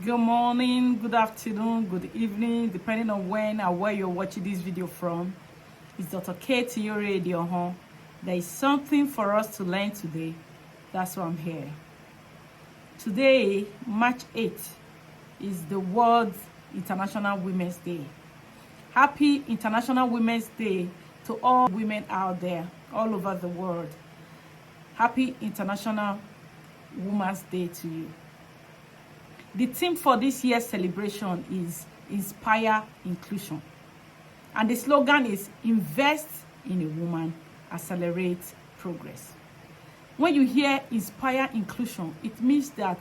Good morning, good afternoon, good evening, depending on when and where you're watching this video from. It's Dr. K to your radio home. There is something for us to learn today. That's why I'm here. Today, March 8th, is the World International Women's Day. Happy International Women's Day to all women out there, all over the world. Happy International Women's Day to you. The theme for this year's celebration is Inspire Inclusion. And the slogan is Invest in a Woman, Accelerate Progress. When you hear Inspire Inclusion, it means that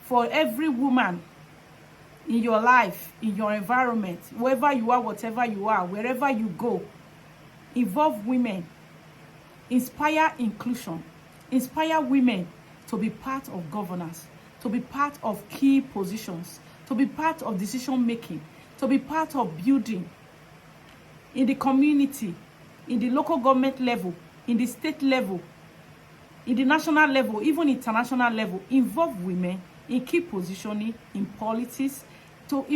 for every woman in your life, in your environment, wherever you are, whatever you are, wherever you go, involve women. Inspire inclusion. Inspire women to be part of governance, to be part of key positions, to be part of decision making, to be part of building in the community, in the local government level, in the state level, in the national level, even international level. Involve women in key positioning in politics, to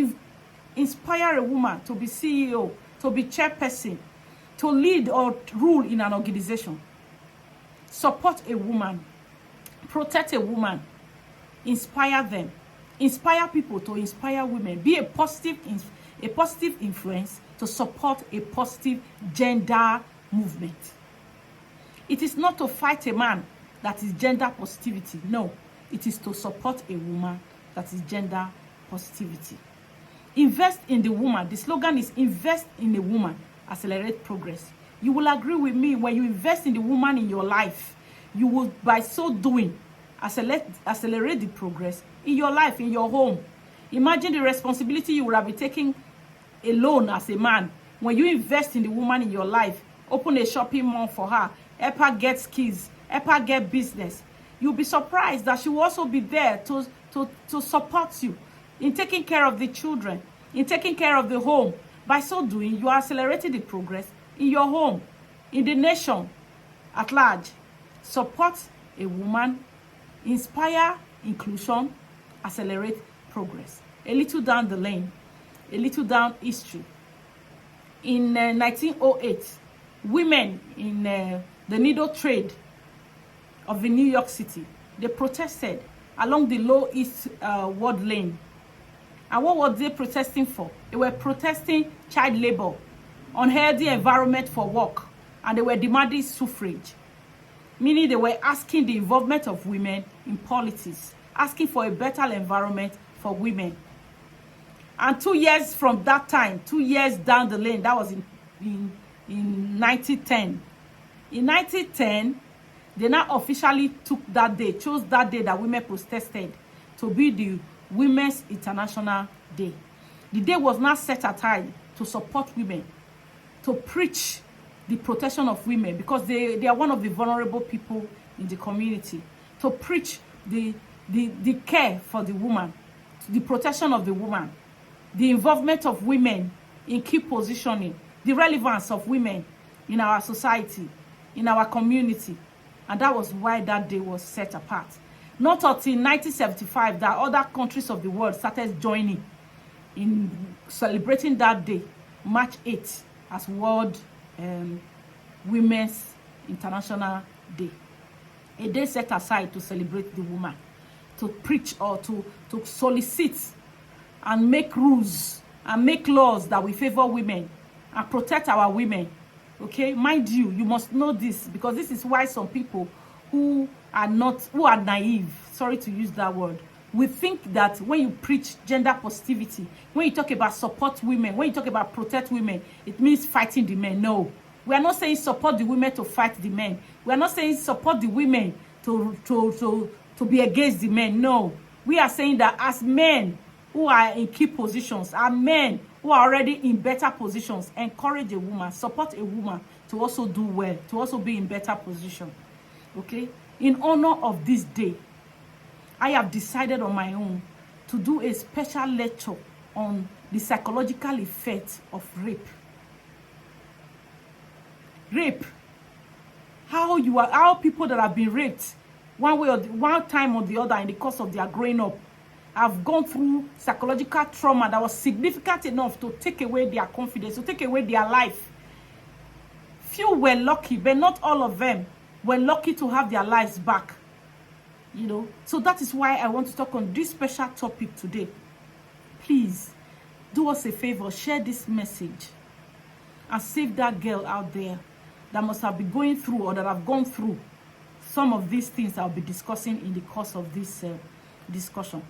inspire a woman to be CEO, to be chairperson, to lead or rule in an organization. Support a woman, protect a woman, inspire them, inspire people to inspire women. Be a positive influence to support a positive gender movement. It is not to fight a man that is gender positivity. No, it is to support a woman that is gender positivity. Invest in the woman. The slogan is Invest in a Woman, Accelerate Progress. You will agree with me, when you invest in the woman in your life, you will, by so doing, accelerate the progress in your life, in your home. Imagine the responsibility you will have been taking alone as a man. When you invest in the woman in your life, open a shopping mall for her, help her get skills, help her get business, you'll be surprised that she will also be there to support you in taking care of the children, in taking care of the home. By so doing, you are accelerating the progress in your home, in the nation at large. Support a woman, inspire inclusion, accelerate progress. A little down the lane, a little down history. In 1908, women in the needle trade of the New York City, they protested along the Low East Ward Lane. And what were they protesting for? They were protesting child labor, unhealthy environment for work, and they were demanding suffrage. Meaning they were asking the involvement of women in politics, asking for a better environment for women. And 2 years from that time, 2 years down the lane, that was in 1910. In 1910, they now officially took that day, chose that day that women protested to be the Women's International Day. The day was not set aside to support women, to preach the protection of women, because they are one of the vulnerable people in the community, to preach the care for the woman, the protection of the woman, the involvement of women in key positioning, the relevance of women in our society, in our community. And that was why that day was set apart. Not until 1975 that other countries of the world started joining in celebrating that day, March 8th, as World Women's International Day. A day set aside to celebrate the woman, to preach or to solicit and make rules and make laws that will favor women and protect our women. Okay, mind you, you must know this, because this is why some people who are naive, sorry to use that word, we think that when you preach gender positivity, when you talk about support women, when you talk about protect women, it means fighting the men. No, we are not saying support the women to fight the men. We are not saying support the women to be against the men. No, we are saying that as men who are in key positions, are men who are already in better positions, encourage a woman, support a woman to also do well, to also be in better position. Okay, in honor of this day, I have decided on my own to do a special lecture on the psychological effect of rape. Rape. How people that have been raped one time or the other in the course of their growing up, have gone through psychological trauma that was significant enough to take away their confidence, to take away their life. Few were lucky, but not all of them were lucky to have their lives back. You know, so that is why I want to talk on this special topic today. Please, do us a favor, share this message and save that girl out there that must have been going through or that have gone through some of these things I'll be discussing in the course of this discussion.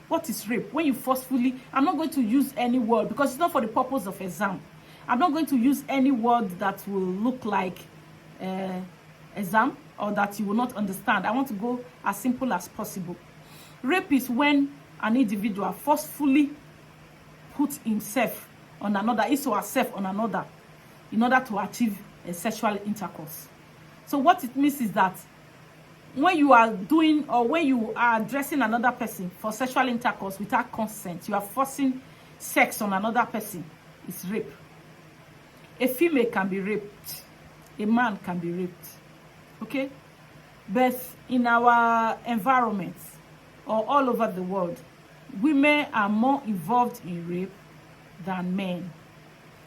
What is rape? When you forcefully, I'm not going to use any word because it's not for the purpose of exam. I'm not going to use any word that will look like exam or that you will not understand. I want to go as simple as possible. Rape is when an individual forcefully puts himself on another, his or herself on another, in order to achieve a sexual intercourse. So what it means is that when you are doing or when you are addressing another person for sexual intercourse without consent, you are forcing sex on another person. It's rape. A female can be raped. A man can be raped. Okay? But in our environment or all over the world, women are more involved in rape than men.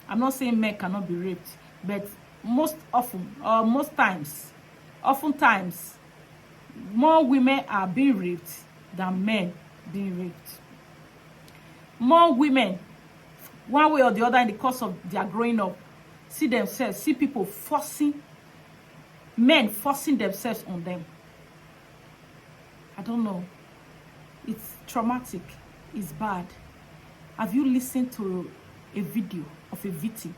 I'm not saying men cannot be raped, but most often, or most times, oftentimes, more women are being raped than men being raped. More women, one way or the other in the course of their growing up, see themselves, see people forcing, men forcing themselves on them. I don't know. It's traumatic. It's bad. Have you listened to a video of a victim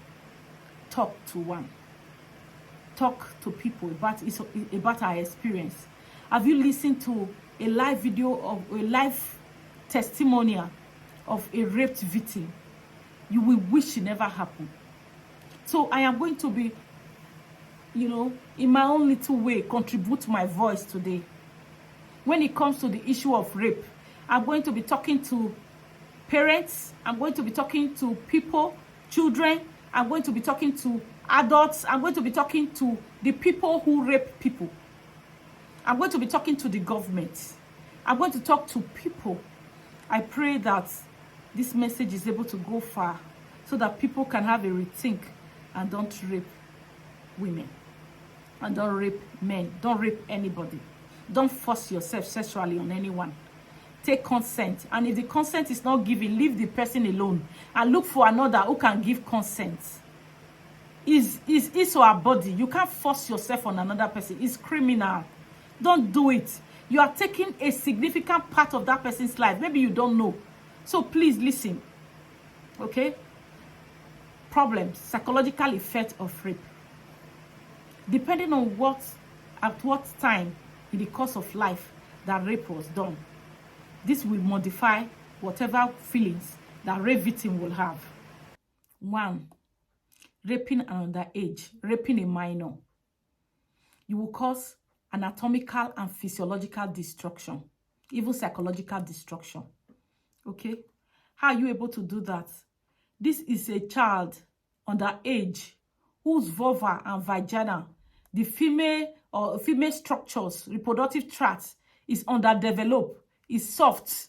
talk to one? Talk to people about our experience. Have you listened to a live video of a live testimonial of a raped victim? You will wish it never happened. So I am going to be, you know, in my own little way, contribute my voice today. When it comes to the issue of rape, I'm going to be talking to parents. I'm going to be talking to people, children. I'm going to be talking to adults. I'm going to be talking to the people who rape people. I'm going to be talking to the government. I'm going to talk to people. I pray that this message is able to go far so that people can have a rethink and don't rape women. And don't rape men. Don't rape anybody. Don't force yourself sexually on anyone. Take consent. And if the consent is not given, leave the person alone and look for another who can give consent. Is or her body. You can't force yourself on another person. It's criminal. Don't do it. You are taking a significant part of that person's life. Maybe you don't know. So please listen. Okay? Problems. Psychological effect of rape. Depending on at what time in the course of life that rape was done, this will modify whatever feelings that rape victim will have. 1. Raping an underage, raping a minor. You will cause anatomical and physiological destruction, even psychological destruction. Okay? How are you able to do that? This is a child underage whose vulva and vagina, the female structures, reproductive tract, is underdeveloped, is soft,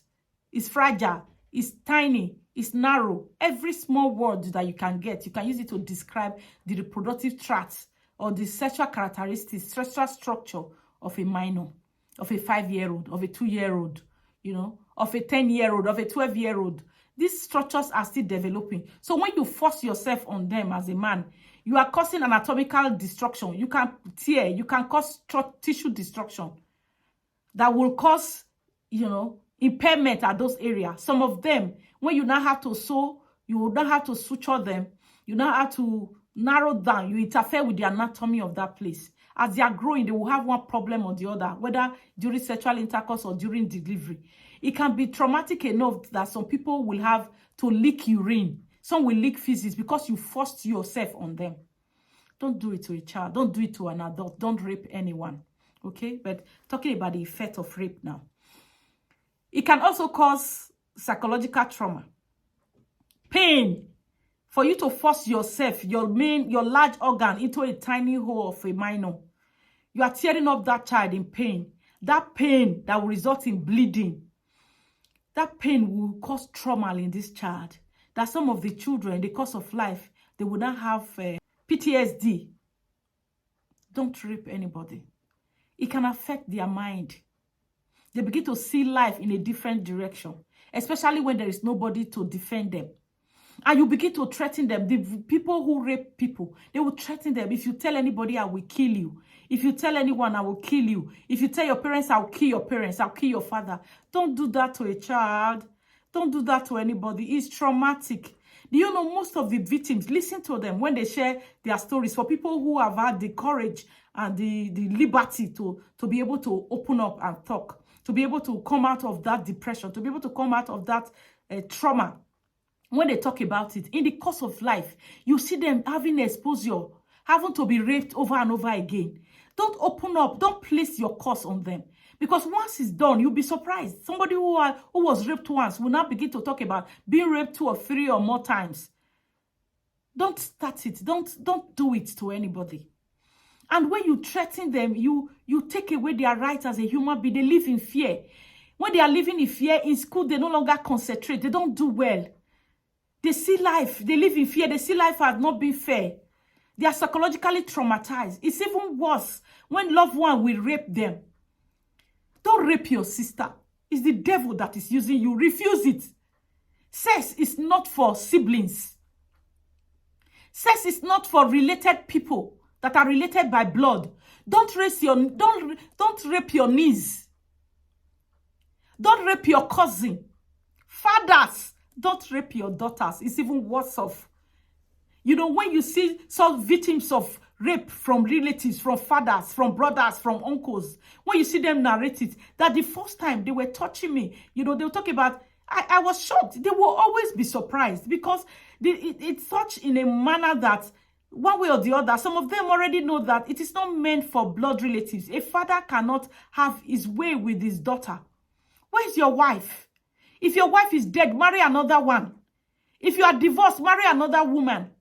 is fragile, is tiny, is narrow. Every small word that you can get, you can use it to describe the reproductive tract or the sexual characteristics, sexual structure of a minor, of a 5-year-old, of a 2-year-old, you know, of a 10-year-old, of a 12-year-old. These structures are still developing. So when you force yourself on them as a man, you are causing anatomical destruction. You can tear, you can cause tissue destruction that will cause, you know, impairment at those areas. Some of them, when you now have to sew, you will not have to suture them. You now have to narrow down. You interfere with the anatomy of that place. As they are growing, they will have one problem or the other, whether during sexual intercourse or during delivery. It can be traumatic enough that some people will have to leak urine. Some will leak feces because you forced yourself on them. Don't do it to a child. Don't do it to an adult. Don't rape anyone. Okay? But talking about the effect of rape now. It can also cause psychological trauma. Pain. For you to force yourself, your large organ into a tiny hole of a minor. You are tearing up that child in pain. That pain that will result in bleeding. that pain will cause trauma in this child. That some of the children, in the course of life, they will not have PTSD. Don't rape anybody. It can affect their mind. They begin to see life in a different direction, especially when there is nobody to defend them. And you begin to threaten them. The people who rape people, they will threaten them. If you tell anybody, I will kill you. If you tell anyone, I will kill you. If you tell your parents, I'll kill your parents. I'll kill your father. Don't do that to a child. Don't do that to anybody. It's traumatic. Do you know most of the victims, listen to them when they share their stories, for people who have had the courage and the liberty to be able to open up and talk, to be able to come out of that depression, to be able to come out of that trauma. When they talk about it, in the course of life, you see them having exposure, having to be raped over and over again. Don't open up. Don't place your curse on them. Because once it's done, you'll be surprised. Somebody who was raped once will now begin to talk about being raped 2 or 3 or more times. Don't start it. Don't do it to anybody. And when you threaten them, you take away their rights as a human being. They live in fear. When they are living in fear, in school, they no longer concentrate. They don't do well. They see life. They live in fear. They see life as not being fair. They are psychologically traumatized. It's even worse when loved one will rape them. Don't rape your sister. It's the devil that is using you. Refuse it. Sex is not for siblings. Sex is not for related people that are related by blood. Don't rape your niece. Don't rape your cousin. Fathers, don't rape your daughters. It's even worse off. You know, when you see some victims of rape from relatives, from fathers, from brothers, from uncles, when you see them narrate it, that the first time they were touching me, you know, they'll talk about, I was shocked. They will always be surprised because it's such in a manner that one way or the other, some of them already know that it is not meant for blood relatives. A father cannot have his way with his daughter. Where's your wife? If your wife is dead, marry another one. If you are divorced, marry another woman.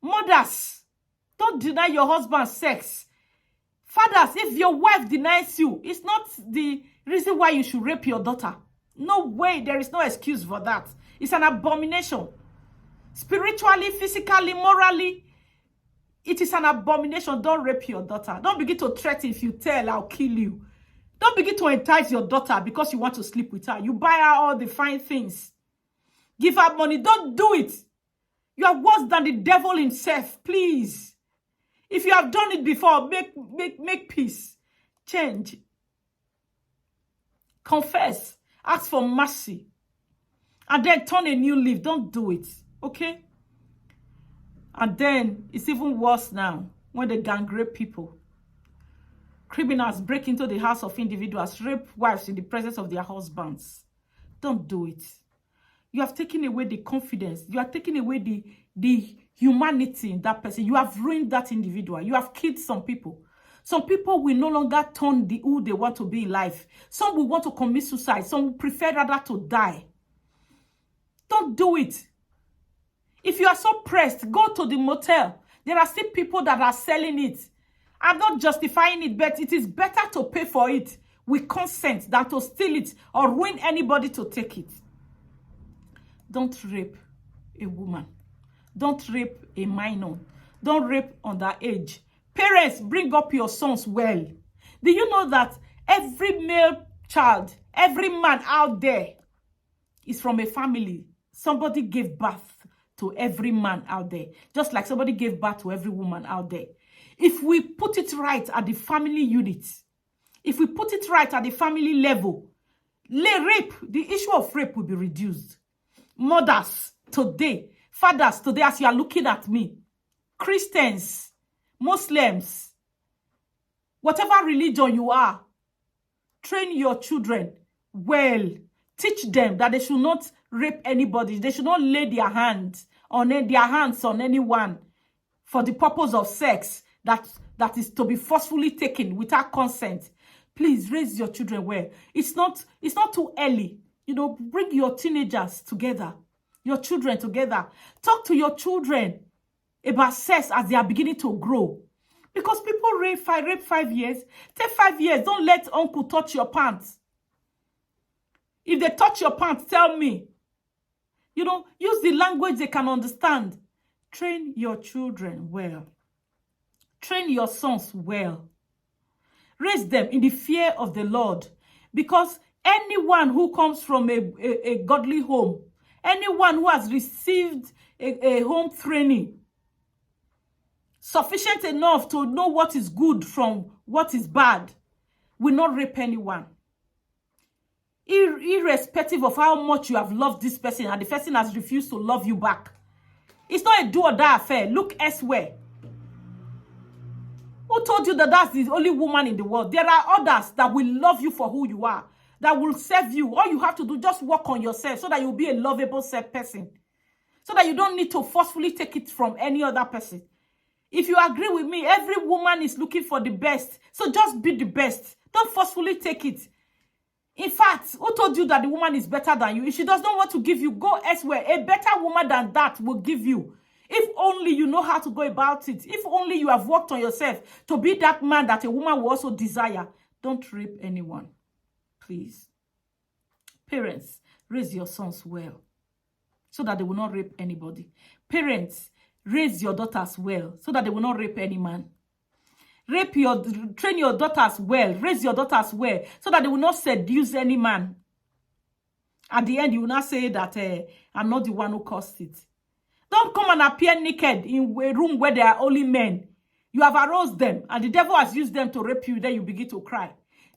Mothers, don't deny your husband sex. Fathers, if your wife denies you, it's not the reason why you should rape your daughter. No way, there is no excuse for that. It's an abomination. Spiritually, physically, morally, it is an abomination. Don't rape your daughter. Don't begin to threaten. If you tell, I'll kill you. Don't begin to entice your daughter because you want to sleep with her. You buy her all the fine things. Give her money. Don't do it. You are worse than the devil himself. Please. If you have done it before, make peace. Change. Confess. Ask for mercy. And then turn a new leaf. Don't do it. Okay? And then it's even worse now when they gang rape people. Criminals break into the house of individuals, rape wives in the presence of their husbands. Don't do it. You have taken away the confidence. You are taking away the humanity in that person. You have ruined that individual. You have killed some people. Some people will no longer turn who they want to be in life. Some will want to commit suicide. Some will prefer rather to die. Don't do it. If you are so pressed, go to the motel. There are still people that are selling it. I'm not justifying it, but it is better to pay for it with consent than to steal it or ruin anybody to take it. Don't rape a woman. Don't rape a minor. Don't rape underage. Parents, bring up your sons well. Do you know that every male child, every man out there is from a family? Somebody gave birth to every man out there, just like somebody gave birth to every woman out there. If we put it right at the family unit, if we put it right at the family level, the issue of rape will be reduced. Mothers today, fathers today, as you are looking at me, Christians, Muslims, whatever religion you are, train your children well. Teach them that they should not rape anybody. They should not lay their hands on anyone for the purpose of sex that is to be forcefully taken without consent. Please raise your children well. It's not too early. You know, bring your teenagers together, your children together. Talk to your children about sex as they are beginning to grow. Because people rape 5 years. Take 5 years. Don't let uncle touch your pants. If they touch your pants, tell me. You know, use the language they can understand. Train your children well. Train your sons well. Raise them in the fear of the Lord. Because anyone who comes from a godly home, anyone who has received a home training, sufficient enough to know what is good from what is bad, will not rape anyone. Irrespective of how much you have loved this person and the person has refused to love you back. It's not a do or die affair. Look elsewhere. Who told you that that's the only woman in the world? There are others that will love you for who you are, that will serve you. All you have to do, just work on yourself so that you'll be a lovable person. So that you don't need to forcefully take it from any other person. If you agree with me, every woman is looking for the best. So just be the best. Don't forcefully take it. In fact, who told you that the woman is better than you? If she does not want to give you, go elsewhere. A better woman than that will give you. If only you know how to go about it. If only you have worked on yourself to be that man that a woman will also desire. Don't rape anyone. Please. Parents, raise your sons well so that they will not rape anybody. Parents, raise your daughters well so that they will not rape any man. Train your daughters well. Raise your daughters well so that they will not seduce any man. At the end, you will not say that I'm not the one who caused it. Don't come and appear naked in a room where there are only men. You have aroused them and the devil has used them to rape you. Then you begin to cry.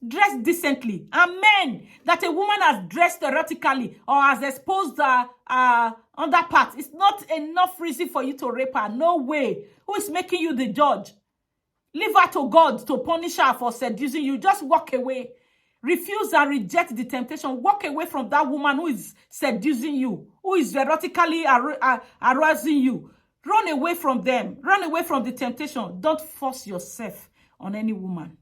Dress decently. And men, that a woman has dressed erotically or has exposed underparts, it's not enough reason for you to rape her. No way. Who is making you the judge? Leave her to God to punish her for seducing you. Just walk away. Refuse and reject the temptation. Walk away from that woman who is seducing you, who is erotically arousing you. Run away from them. Run away from the temptation. Don't force yourself on any woman.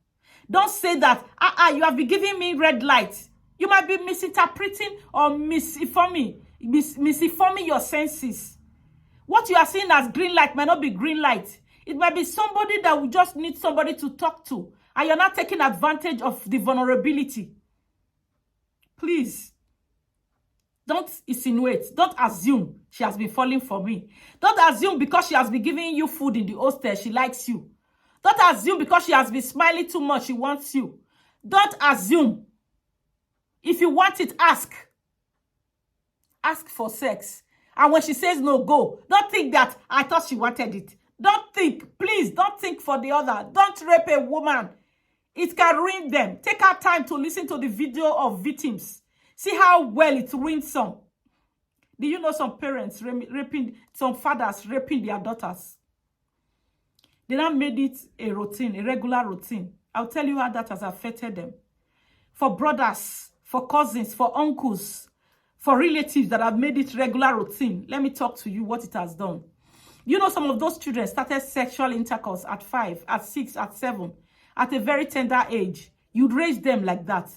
Don't say that, you have been giving me red light. You might be misinterpreting or misinforming your senses. What you are seeing as green light might not be green light. It might be somebody that will just need somebody to talk to. And you're not taking advantage of the vulnerability. Please. Don't insinuate. Don't assume she has been falling for me. Don't assume because she has been giving you food in the hostel, she likes you. Don't assume because she has been smiling too much, she wants you. Don't assume. If you want it, ask. Ask for sex. And when she says no, go. Don't think that I thought she wanted it. Don't think. Please, don't think for the other. Don't rape a woman. It can ruin them. Take our time to listen to the video of victims. See how well it ruins some. Do you know some parents raping, some fathers raping their daughters? They now made it a routine, a regular routine. I'll tell you how that has affected them. For brothers, for cousins, for uncles, for relatives that have made it regular routine, let me talk to you what it has done. You know, some of those children started sexual intercourse at 5, at 6, at 7, at a very tender age. You'd raise them like that.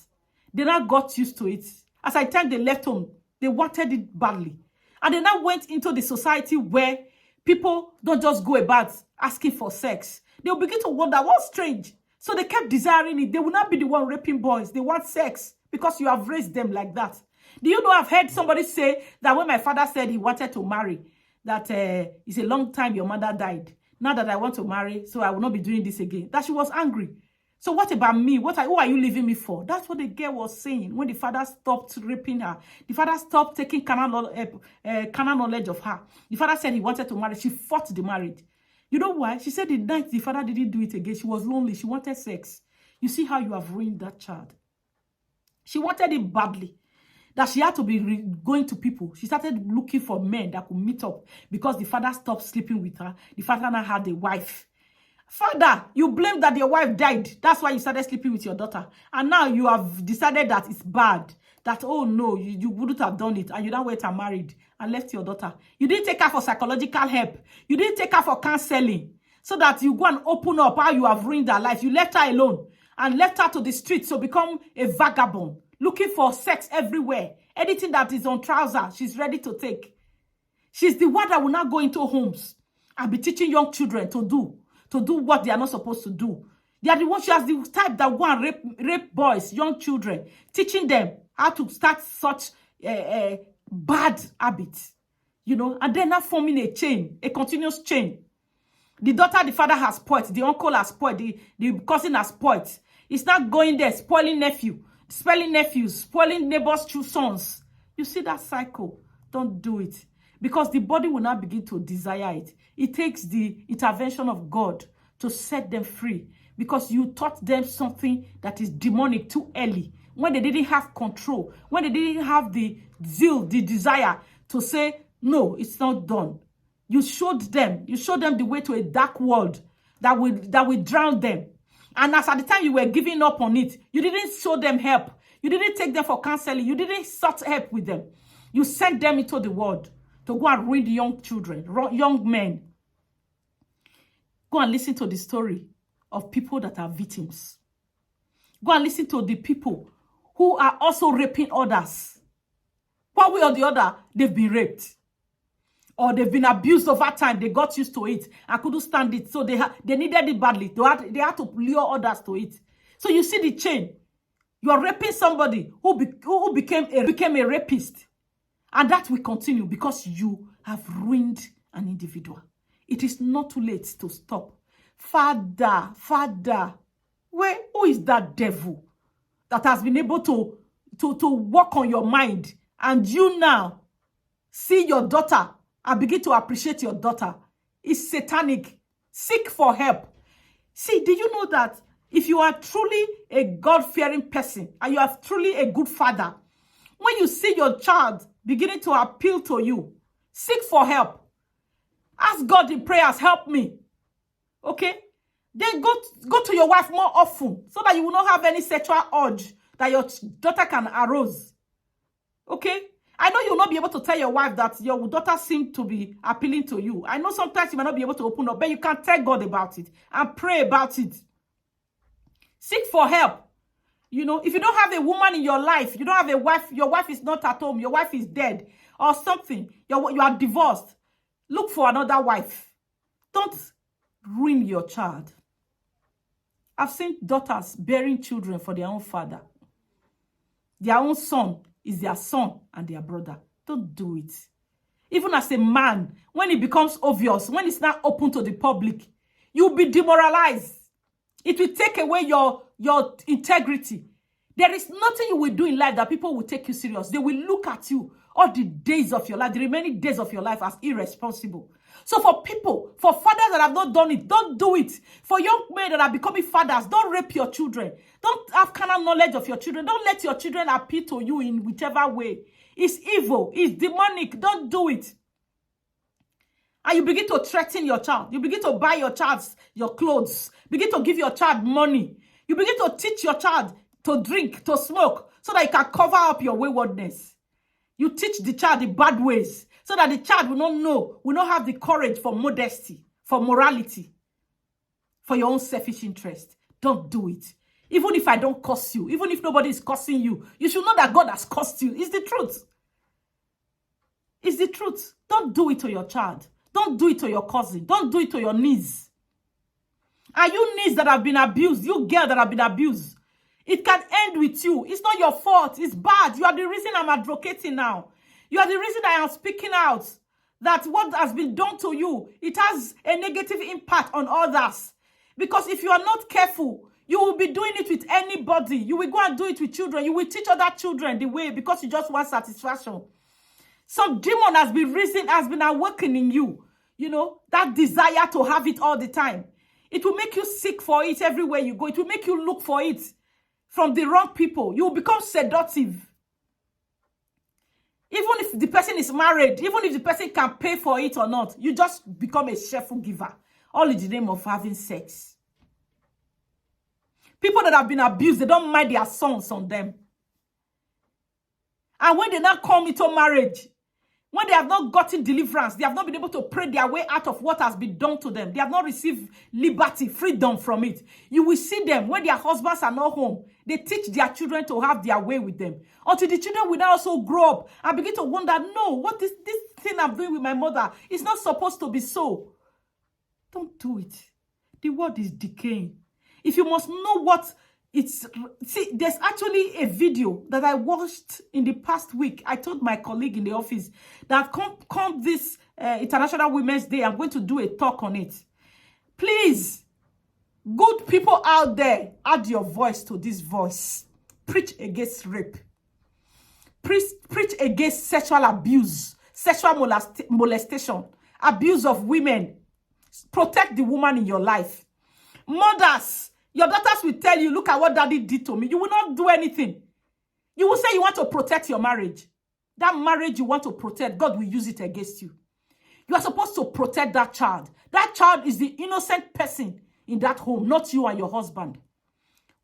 They now got used to it. As I time they left home, they wanted it badly. And they now went into the society where people don't just go about asking for sex. They'll begin to wonder, what's strange? So they kept desiring it. They will not be the one raping boys. They want sex because you have raised them like that. Do you know, I've heard somebody say that when my father said he wanted to marry, that it's a long time your mother died. Now that I want to marry, so I will not be doing this again. That she was angry. So what about me? Who are you leaving me for? That's what the girl was saying when the father stopped raping her. The father stopped taking carnal knowledge of her. The father said he wanted to marry. She fought the marriage. You know why? She said the night the father didn't do it again, she was lonely. She wanted sex. You see how you have ruined that child. She wanted it badly. That she had to be going to people. She started looking for men that could meet up because the father stopped sleeping with her. The father now had a wife. Father, you blame that your wife died. That's why you started sleeping with your daughter. And now you have decided that it's bad. That, oh no, you wouldn't have done it. And you now went and married and left your daughter. You didn't take her for psychological help. You didn't take her for counseling. So that you go and open up how you have ruined her life. You left her alone and left her to the streets to become a vagabond. Looking for sex everywhere. Anything that is on trousers, she's ready to take. She's the one that will not go into homes and be teaching young children to to do what they are not supposed to do. They are the ones, she has the type that go and rape boys, young children, teaching them how to start such bad habits, you know, and then not forming a chain, a continuous chain. The daughter, the father has spoiled, the uncle has spoiled, the cousin has spoiled. It's not going there, spoiling nephews, spoiling neighbors' true sons. You see that cycle? Don't do it. Because the body will not begin to desire it. It takes the intervention of God to set them free. Because you taught them something that is demonic too early. When they didn't have control. When they didn't have the zeal, the desire to say, no, it's not done. You showed them the way to a dark world that will drown them. And as at the time you were giving up on it, you didn't show them help. You didn't take them for counseling. You didn't sought help with them. You sent them into the world to go and read young children, young men. Go and listen to the story of people that are victims. Go and listen to the people who are also raping others. One way or the other, they've been raped. Or they've been abused over time. They got used to it and couldn't stand it. So they needed it badly. They had to lure others to it. So you see the chain. You are raping somebody who became a rapist. And that will continue because you have ruined an individual. It is not too late to stop. Father, who is that devil that has been able to work on your mind? And you now see your daughter and begin to appreciate your daughter. It's satanic. Seek for help. See, did you know that if you are truly a God-fearing person and you are truly a good father, when you see your child beginning to appeal to you, seek for help. Ask God in prayers, help me. Okay? Then go to your wife more often so that you will not have any sexual urge that your daughter can arouse. Okay? I know you will not be able to tell your wife that your daughter seems to be appealing to you. I know sometimes you might not be able to open up, but you can tell God about it and pray about it. Seek for help. You know, if you don't have a woman in your life, you don't have a wife, your wife is not at home, your wife is dead or something, you are divorced, look for another wife. Don't ruin your child. I've seen daughters bearing children for their own father. Their own son is their son and their brother. Don't do it. Even as a man, when it becomes obvious, when it's not open to the public, you'll be demoralized. It will take away your integrity. There is nothing you will do in life that people will take you serious. They will look at you all the days of your life, the remaining days of your life as irresponsible. So for fathers that have not done it, don't do it. For young men that are becoming fathers, don't rape your children. Don't have carnal knowledge of your children. Don't let your children appeal to you in whichever way. It's evil. It's demonic. Don't do it. And you begin to threaten your child. You begin to buy your child your clothes. Begin to give your child money. You begin to teach your child to drink, to smoke, so that you can cover up your waywardness. You teach the child the bad ways, so that the child will not have the courage for modesty, for morality, for your own selfish interest. Don't do it. Even if I don't curse you, even if nobody is cursing you, you should know that God has cursed you. It's the truth. It's the truth. Don't do it to your child. Don't do it to your cousin. Don't do it to your niece. And you niece that have been abused, you girl that have been abused, it can end with you. It's not your fault. It's bad. You are the reason I'm advocating now. You are the reason I am speaking out. That what has been done to you, it has a negative impact on others. Because if you are not careful, you will be doing it with anybody. You will go and do it with children. You will teach other children the way because you just want satisfaction. Some demon has been risen, has been awakening you. You know, that desire to have it all the time. It will make you seek for it everywhere you go. It will make you look for it from the wrong people. You will become seductive. Even if the person is married, even if the person can pay for it or not, you just become a cheerful giver. All in the name of having sex. People that have been abused, they don't mind their sons on them. And when they now come into marriage, when they have not gotten deliverance, they have not been able to pray their way out of what has been done to them. They have not received liberty, freedom from it. You will see them when their husbands are not home. They teach their children to have their way with them. Until the children will now also grow up and begin to wonder, no, what is this thing I'm doing with my mother? It's not supposed to be so. Don't do it. The world is decaying. If you must know what it's... See, there's actually a video that I watched in the past week. I told my colleague in the office that come this International Women's Day, I'm going to do a talk on it. Please, good people out there, add your voice to this voice. Preach against rape. Preach against sexual abuse, sexual molestation, abuse of women. Protect the woman in your life. Mothers, your daughters will tell you, look at what daddy did to me. You will not do anything. You will say you want to protect your marriage. That marriage you want to protect, God will use it against you. You are supposed to protect that child. That child is the innocent person in that home, not you and your husband.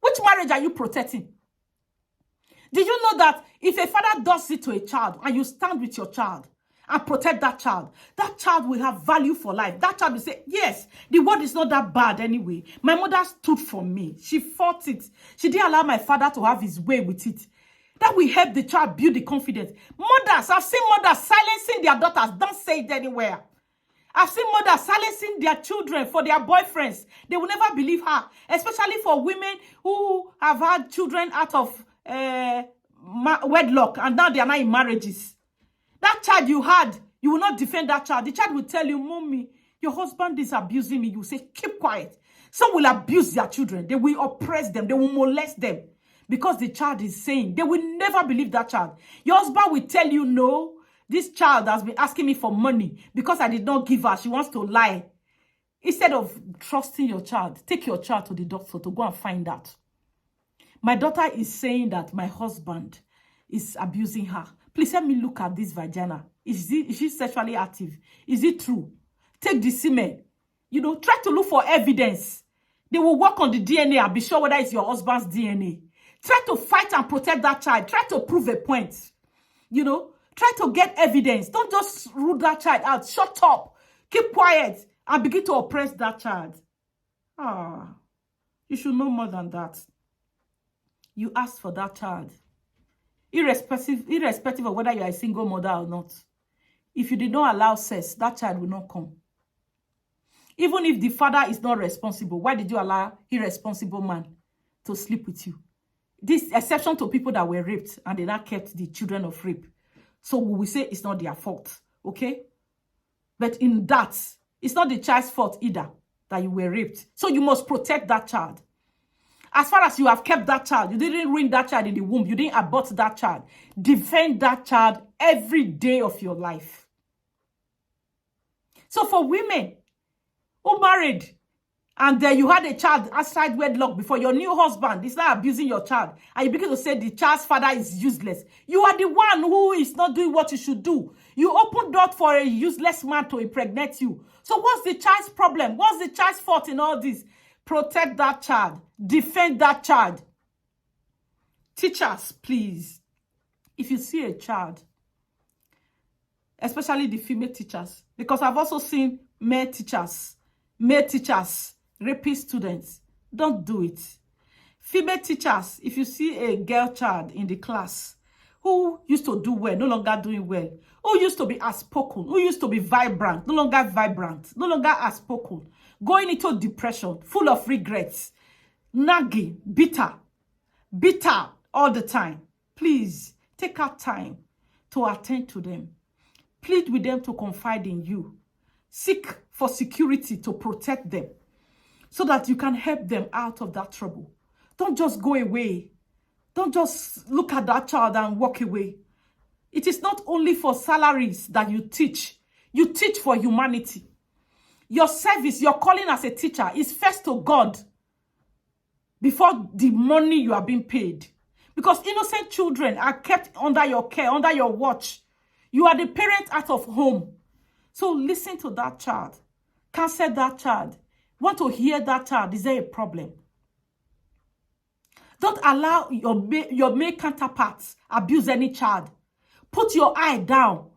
Which marriage are you protecting? Did you know that if a father does it to a child and you stand with your child and protect that child will have value for life. That child will say, yes, the world is not that bad anyway. My mother stood for me. She fought it. She didn't allow my father to have his way with it. That will help the child build the confidence. Mothers, I've seen mothers silencing their daughters. Don't say it anywhere. I've seen mothers silencing their children for their boyfriends. They will never believe her. Especially for women who have had children out of wedlock and now they are not in marriages. That child you had, you will not defend that child. The child will tell you, Mommy, your husband is abusing me. You say, keep quiet. Some will abuse their children. They will oppress them. They will molest them. Because the child is saying, they will never believe that child. Your husband will tell you, no, this child has been asking me for money because I did not give her. She wants to lie. Instead of trusting your child, take your child to the doctor to go and find out. My daughter is saying that my husband is abusing her. Please let me look at this vagina. Is she sexually active? Is it true? Take the semen. You know, try to look for evidence. They will work on the DNA and be sure whether it's your husband's DNA. Try to fight and protect that child. Try to prove a point. You know, try to get evidence. Don't just rule that child out. Shut up. Keep quiet and begin to oppress that child. You should know more than that. You asked for that child. Irrespective of whether you are a single mother or not. If you did not allow sex, that child will not come. Even if the father is not responsible, why did you allow irresponsible man to sleep with you? This exception to people that were raped and they not kept the children of rape. So we will say it's not their fault, okay? But in that, it's not the child's fault either that you were raped. So you must protect that child. As far as you have kept that child, you didn't ruin that child in the womb. You didn't abort that child. Defend that child every day of your life. So for women who married and then you had a child outside wedlock before, your new husband is not abusing your child, and you begin to say the child's father is useless. You are the one who is not doing what you should do. You open door for a useless man to impregnate you. So what's the child's problem? What's the child's fault in all this? Protect that child. Defend that child. Teachers, please. If you see a child, especially the female teachers, because I've also seen male teachers, rapist students. Don't do it. Female teachers, if you see a girl child in the class who used to do well, no longer doing well, who used to be outspoken, who used to be vibrant, no longer vibrant, no longer outspoken, going into depression, full of regrets, nagging, bitter all the time. Please, take out time to attend to them. Plead with them to confide in you. Seek for security to protect them so that you can help them out of that trouble. Don't just go away. Don't just look at that child and walk away. It is not only for salaries that you teach. You teach for humanity. Your service, your calling as a teacher is first to God before the money you are being paid. Because innocent children are kept under your care, under your watch. You are the parent out of home. So listen to that child. Counsel that child. Want to hear that child? Is there a problem? Don't allow your male counterparts abuse any child. Put your eye down.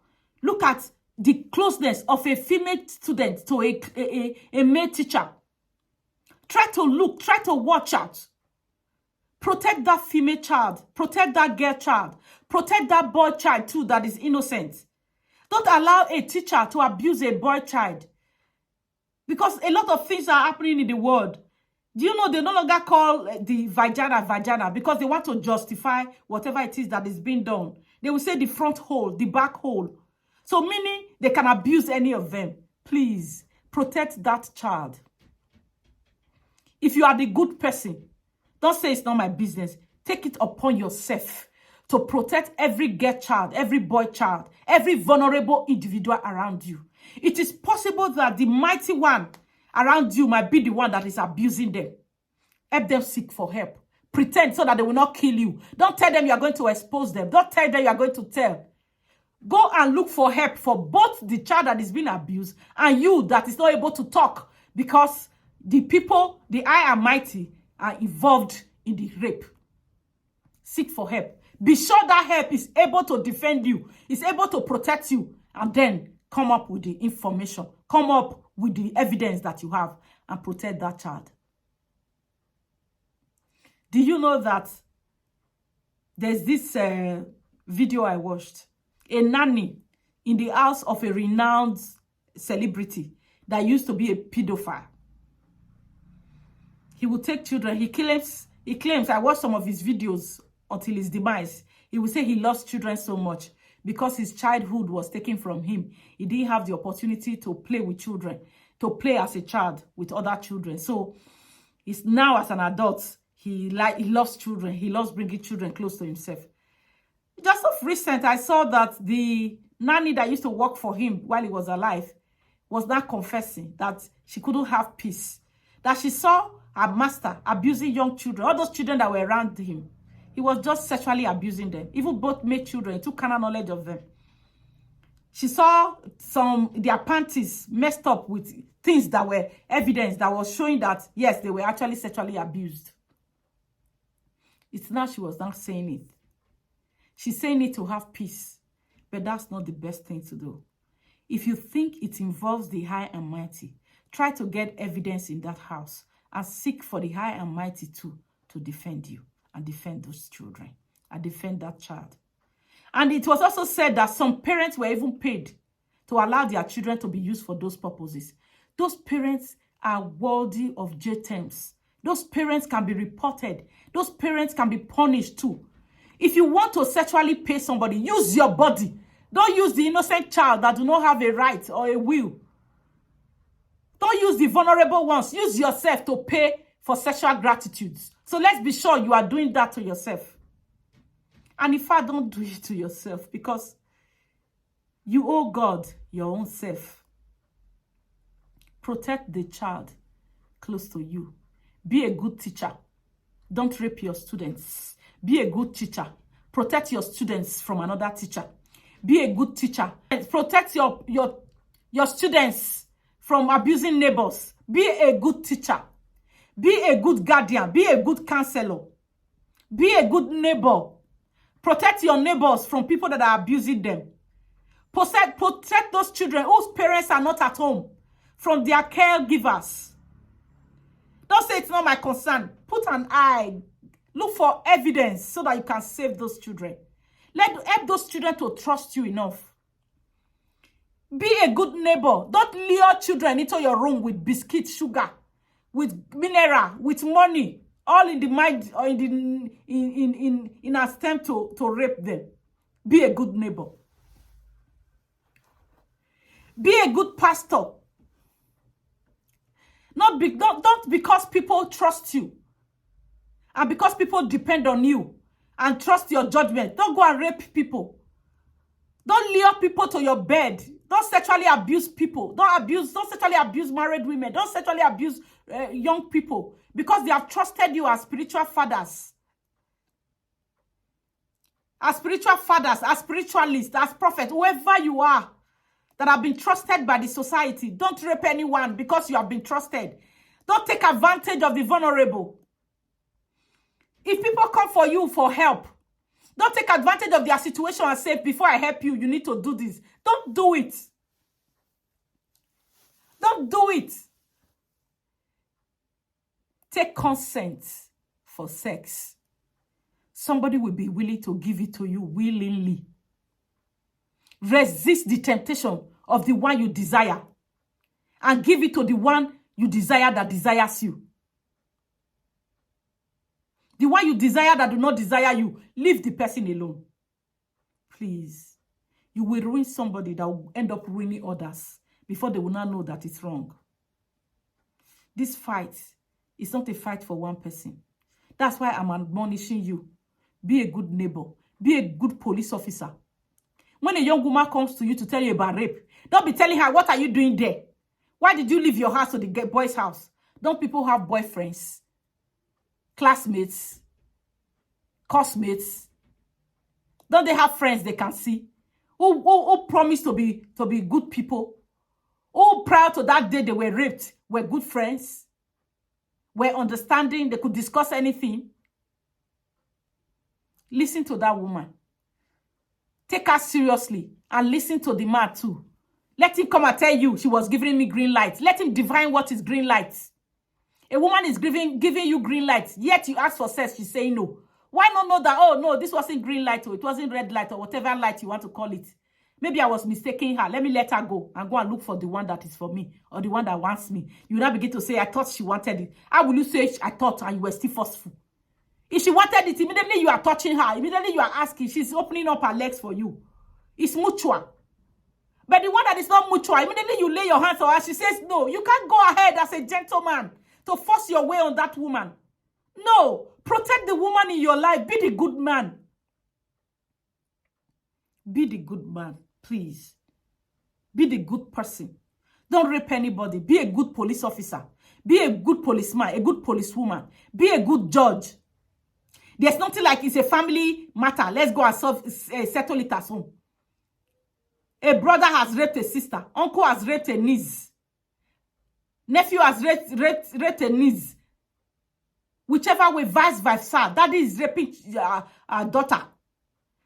Look at the closeness of a female student to a male teacher. Try to look, try to watch out. Protect that female child. Protect that girl child. Protect that boy child too that is innocent. Don't allow a teacher to abuse a boy child. Because a lot of things are happening in the world. Do you know they no longer call the vagina because they want to justify whatever it is that is being done. They will say the front hole, the back hole. So meaning they can abuse any of them. Please protect that child. If you are the good person, don't say it's not my business. Take it upon yourself to protect every girl child, every boy child, every vulnerable individual around you. It is possible that the mighty one around you might be the one that is abusing them. Help them seek for help. Pretend so that they will not kill you. Don't tell them you are going to expose them. Don't tell them you are going to tell. Go and look for help for both the child that is being abused and you that is not able to talk because the people, the high and mighty, are involved in the rape. Seek for help. Be sure that help is able to defend you, is able to protect you, and then come up with the information, come up with the evidence that you have, and protect that child. Do you know that there's this video I watched? A nanny in the house of a renowned celebrity that used to be a pedophile. He will take children. He claims, I watched some of his videos until his demise. He will say he loves children so much because his childhood was taken from him. He didn't have the opportunity to play with children, to play as a child with other children. So he's now as an adult, he loves children. He loves bringing children close to himself. Just of recent, I saw that the nanny that used to work for him while he was alive was now confessing that she couldn't have peace. That she saw her master abusing young children, all those children that were around him. He was just sexually abusing them. Even both made children, he took carnal knowledge of them. She saw their panties messed up with things that were evidence that was showing that, yes, they were actually sexually abused. It's now she was not saying it. She's saying it to have peace. But that's not the best thing to do. If you think it involves the high and mighty, try to get evidence in that house and seek for the high and mighty too to defend you and defend those children and defend that child. And it was also said that some parents were even paid to allow their children to be used for those purposes. Those parents are worthy of jail terms. Those parents can be reported. Those parents can be punished too. If you want to sexually pay somebody, use your body. Don't use the innocent child that do not have a right or a will. Don't use the vulnerable ones. Use yourself to pay for sexual gratitudes. So let's be sure you are doing that to yourself. And if I don't do it to yourself, because you owe God your own self. Protect the child close to you. Be a good teacher. Don't rape your students. Be a good teacher. Protect your students from another teacher. Be a good teacher. Protect your students from abusing neighbors. Be a good teacher. Be a good guardian. Be a good counselor. Be a good neighbor. Protect your neighbors from people that are abusing them. Protect those children whose parents are not at home from their caregivers. Don't say it's not my concern. Put an eye. Look for evidence so that you can save those children. Help those children to trust you enough. Be a good neighbor. Don't lure children into your room with biscuit, sugar, with mineral, with money, all in the mind or in an attempt to rape them. Be a good neighbor. Be a good pastor. Not because people trust you and because people depend on you and trust your judgment. Don't go and rape people. Don't lure people to your bed. Don't sexually abuse people. Don't sexually abuse married women. Don't sexually abuse young people because they have trusted you as spiritual fathers. As spiritual fathers, as spiritualists, as prophets, whoever you are that have been trusted by the society. Don't rape anyone because you have been trusted. Don't take advantage of the vulnerable. If people come for you for help, don't take advantage of their situation and say, before I help you, you need to do this. Don't do it. Don't do it. Take consent for sex. Somebody will be willing to give it to you willingly. Resist the temptation of the one you desire. and give it to the one you desire that desires you. The one you desire that do not desire you, leave the person alone. Please. You will ruin somebody that will end up ruining others before they will not know that it's wrong. This fight is not a fight for one person. That's why I'm admonishing you. Be a good neighbor. Be a good police officer. When a young woman comes to you to tell you about rape, don't be telling her, what are you doing there? Why did you leave your house to the boy's house? Don't people have boyfriends, classmates, classmates? Don't they have friends they can see? Who promise to be good people? Who prior to that day they were raped were good friends? Were understanding, they could discuss anything? Listen to that woman. Take her seriously and listen to the man too. Let him come and tell you she was giving me green light. Let him define what is green light. A woman is giving you green light, yet you ask for sex, she's saying no. Why not know that, oh no, this wasn't green light or it wasn't red light or whatever light you want to call it. Maybe I was mistaking her. Let me let her go and look for the one that is for me or the one that wants me. You now begin to say, I thought she wanted it. How will you say I thought and you were still forceful? If she wanted it, immediately you are touching her. Immediately you are asking. She's opening up her legs for you. It's mutual. But the one that is not mutual, immediately you lay your hands on her. She says, no, you can't go ahead as a gentleman to force your way on that woman. No. Protect the woman in your life. Be the good man. Be the good man, please. Be the good person. Don't rape anybody. Be a good police officer. Be a good policeman, a good policewoman. Be a good judge. There's nothing like it's a family matter. Let's go and settle it as home. A brother has raped a sister. Uncle has raped a niece. Nephew has raped a niece. Whichever way, vice versa. Daddy is raping daughter.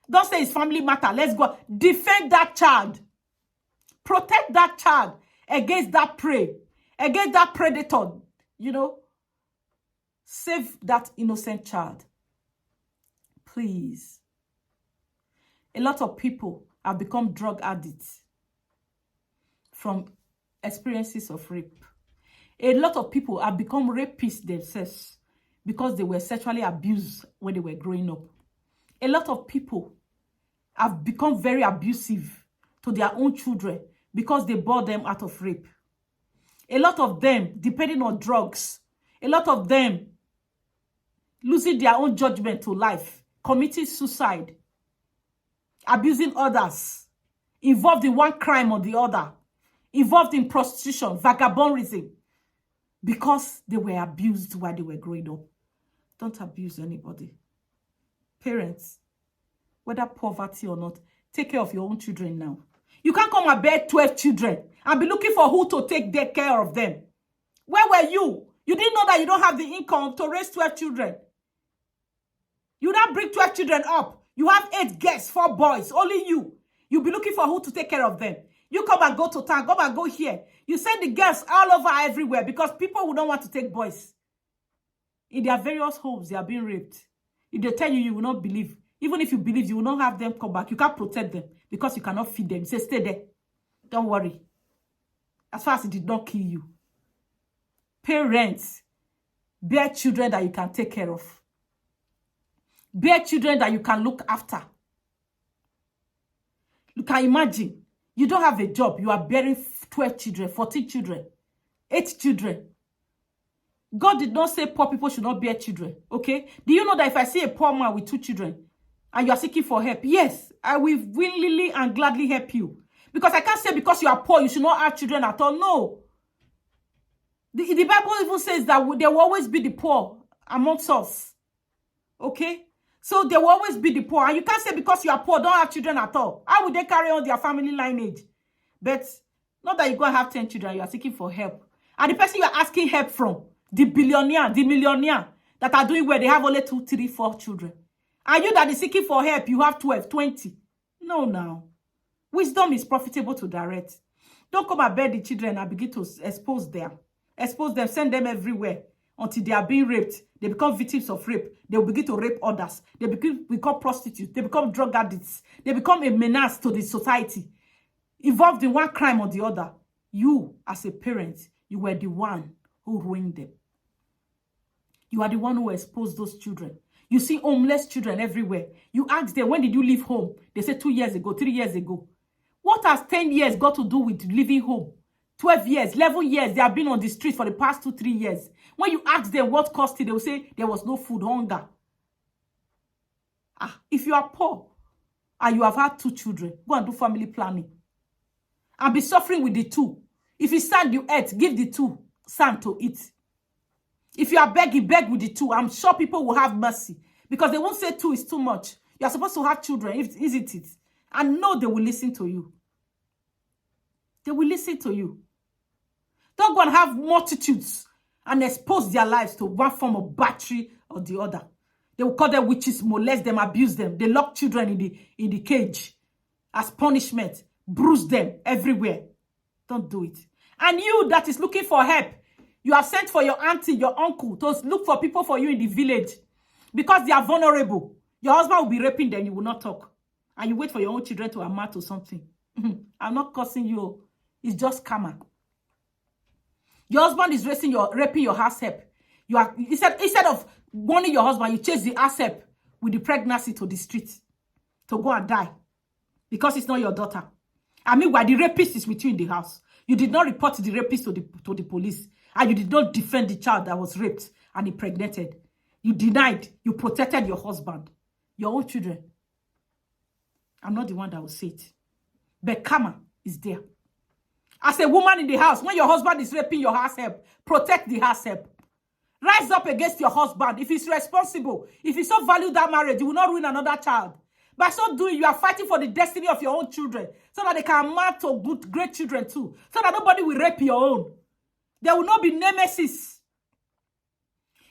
Don't say it's family matter. Let's go. Defend that child. Protect that child against that prey. Against that predator. You know. Save that innocent child. Please. A lot of people have become drug addicts from experiences of rape. A lot of people have become rapists themselves because they were sexually abused when they were growing up. A lot of people have become very abusive to their own children because they bore them out of rape. A lot of them depending on drugs. A lot of them losing their own judgment to life, committing suicide, abusing others, involved in one crime or the other, involved in prostitution, vagabondism, because they were abused while they were growing up. Don't abuse anybody. Parents, whether poverty or not, take care of your own children now. You can't come and bear 12 children and be looking for who to take care of them. Where were you? You didn't know that you don't have the income to raise 12 children. You now bring 12 children up. You have 8 girls, 4 boys, only you. You'll be looking for who to take care of them. You come and go to town, come and go here. You send the girls all over everywhere because people would not want to take boys. In their various homes, they are being raped. If they tell you, you will not believe. Even if you believe, you will not have them come back. You can't protect them because you cannot feed them. You say, stay there. Don't worry. As far as it did not kill you. Parents, bear children that you can take care of. Bear children that you can look after. You can imagine, you don't have a job. You are bearing 12 children, 14 children, 8 children. God did not say poor people should not bear children, okay? Do you know that if I see a poor man with 2 children and you are seeking for help, yes, I will willingly and gladly help you. Because I can't say because you are poor, you should not have children at all. No. The Bible even says that there will always be the poor amongst us, okay? So there will always be the poor. And you can't say because you are poor, don't have children at all. How would they carry on their family lineage? But not that you go and have 10 children, you are seeking for help. And the person you are asking help from, the billionaire, the millionaire that are doing well, they have only 2, 3, 4 children. And you that is seeking for help, you have 12, 20. No, now. Wisdom is profitable to direct. Don't come and bear the children and begin to expose them. Expose them, send them everywhere until they are being raped. They become victims of rape. They will begin to rape others. They become prostitutes. They become drug addicts. They become a menace to the society. Involved in one crime or the other. You, as a parent, you were the one who ruined them. You are the one who exposed those children. You see homeless children everywhere. You ask them, when did you leave home? They say 2 years ago, 3 years ago. What has 10 years got to do with leaving home? 12 years, 11 years, they have been on the street for the past 2-3 years. When you ask them what caused it, they will say there was no food, hunger. If you are poor and you have had 2 children, go and do family planning. And be suffering with the 2. If you sand you eat, give the 2 sand to eat. If you are begging, beg with the 2. I'm sure people will have mercy. Because they won't say 2 is too much. You are supposed to have children, isn't it? And no, they will listen to you. They will listen to you. Don't go and have multitudes and expose their lives to one form of battery or the other. They will call them witches, molest them, abuse them. They lock children in the cage as punishment. Bruise them everywhere. Don't do it. And you that is looking for help, you have sent for your auntie, your uncle to look for people for you in the village because they are vulnerable. Your husband will be raping them, you will not talk. And you wait for your own children to amount to something. I'm not cursing you. It's just karma. Your husband is raping your house help. You are instead of warning your husband, you chase the house help with the pregnancy to the street to go and die because it's not your daughter. I mean, why the rapist is with you in the house. You did not report the rapist to the police, and you did not defend the child that was raped and impregnated. You denied. You protected your husband, your own children. I'm not the one that will say it. But karma is there. As a woman in the house, when your husband is raping your house help, protect the house help. Rise up against your husband. If he's responsible, if he so value that marriage, you will not ruin another child. By so doing, you are fighting for the destiny of your own children so that they can amount to good, great children too. So that nobody will rape your own. There will not be nemesis.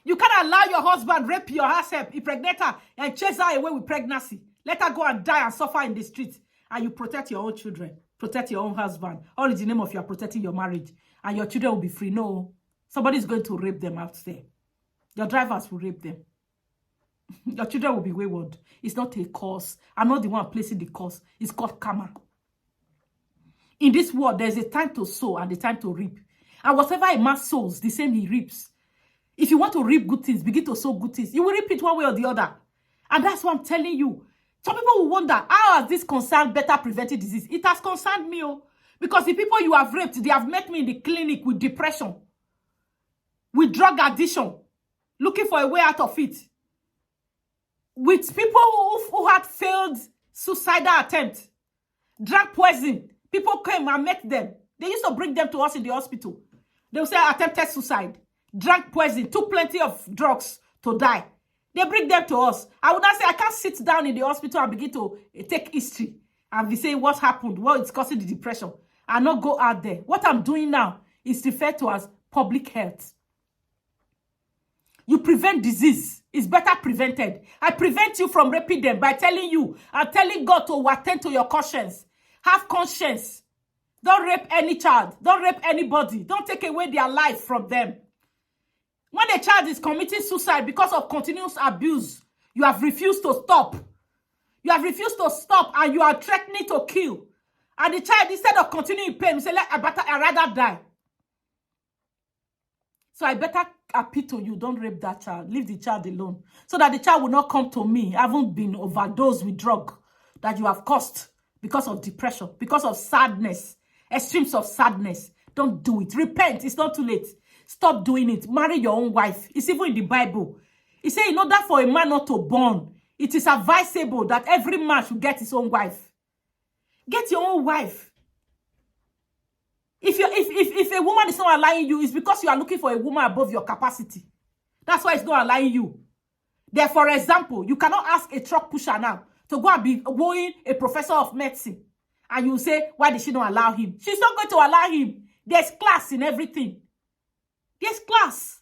You can't allow your husband rape your house help, impregnate her, and chase her away with pregnancy. Let her go and die and suffer in the street. And you protect your own children. Protect your own husband. All in the name of you are protecting your marriage. And your children will be free. No. Somebody's going to rape them out there. Your drivers will rape them. Your children will be wayward. It's not a curse. I'm not the one placing the curse. It's called karma. In this world, there's a time to sow and a time to reap. And whatever a man sows, the same he reaps. If you want to reap good things, begin to sow good things. You will reap it one way or the other. And that's what I'm telling you. Some people will wonder, how has this concerned better preventing disease? It has concerned me, because the people you have raped, they have met me in the clinic with depression, with drug addiction, looking for a way out of it. With people who had failed suicidal attempt, drug poison. People came and met them. They used to bring them to us in the hospital. They would say, attempted suicide, drug poison, took plenty of drugs to die. They bring them to us. I would not say, I can't sit down in the hospital and begin to take history and be saying what happened, what is causing the depression, and not go out there. What I'm doing now is referred to as public health. You prevent disease. It's better prevented. I prevent you from raping them by telling you, I'm telling God to attend to your conscience. Have conscience. Don't rape any child. Don't rape anybody. Don't take away their life from them. When a child is committing suicide because of continuous abuse, you have refused to stop. You have refused to stop and you are threatening to kill. And the child, instead of continuing pain, you say, I'd rather die. So I better appeal to you. Don't rape that child. Leave the child alone. So that the child will not come to me. I haven't been overdosed with drug that you have caused because of depression, because of sadness, extremes of sadness. Don't do it. Repent. It's not too late. Stop doing it. Marry your own wife. It's even in the Bible. It says, in order for a man not to born, it is advisable that every man should get his own wife. Get your own wife. If a woman is not allowing you, it's because you are looking for a woman above your capacity. That's why it's not allowing you. There, for example, you cannot ask a truck pusher now to go and be going a professor of medicine. And you say, why did she not allow him? She's not going to allow him. There's class in everything. There's class.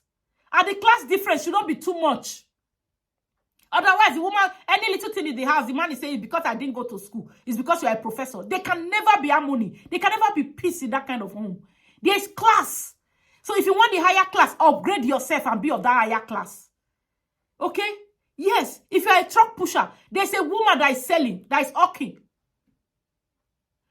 And the class difference should not be too much. Otherwise, the woman, any little thing in the house, the man is saying, because I didn't go to school, it's because you're a professor. There can never be harmony. There can never be peace in that kind of home. There's class. So if you want the higher class, upgrade yourself and be of that higher class. Okay? Yes. If you're a truck pusher, there's a woman that is selling, that is hawking.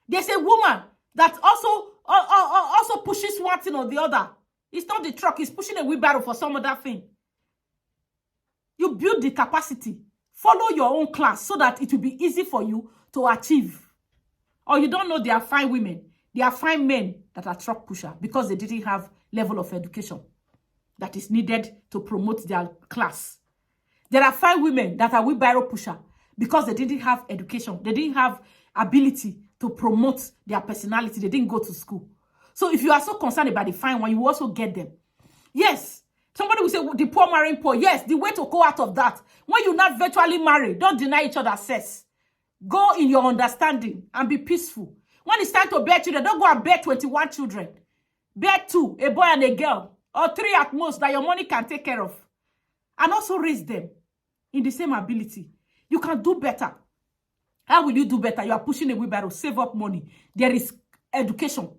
There's a woman that also also pushes one thing or the other. It's not the truck, it's pushing a wheelbarrow for some other thing. You build the capacity. Follow your own class so that it will be easy for you to achieve. Or you don't know they are fine women. They are fine men that are truck pusher because they didn't have level of education that is needed to promote their class. There are fine women that are wheelbarrow pusher because they didn't have education. They didn't have ability to promote their personality. They didn't go to school. So if you are so concerned about the fine one, you also get them. Yes, somebody will say, the poor marrying poor. Yes, the way to go out of that, when you're not virtually married, don't deny each other access. Go in your understanding and be peaceful. When it's time to bear children, don't go and bear 21 children. Bear 2, a boy and a girl, or 3 at most that your money can take care of. And also raise them in the same ability. You can do better. How will you do better? You are pushing a wheelbarrow, save up money. There is education.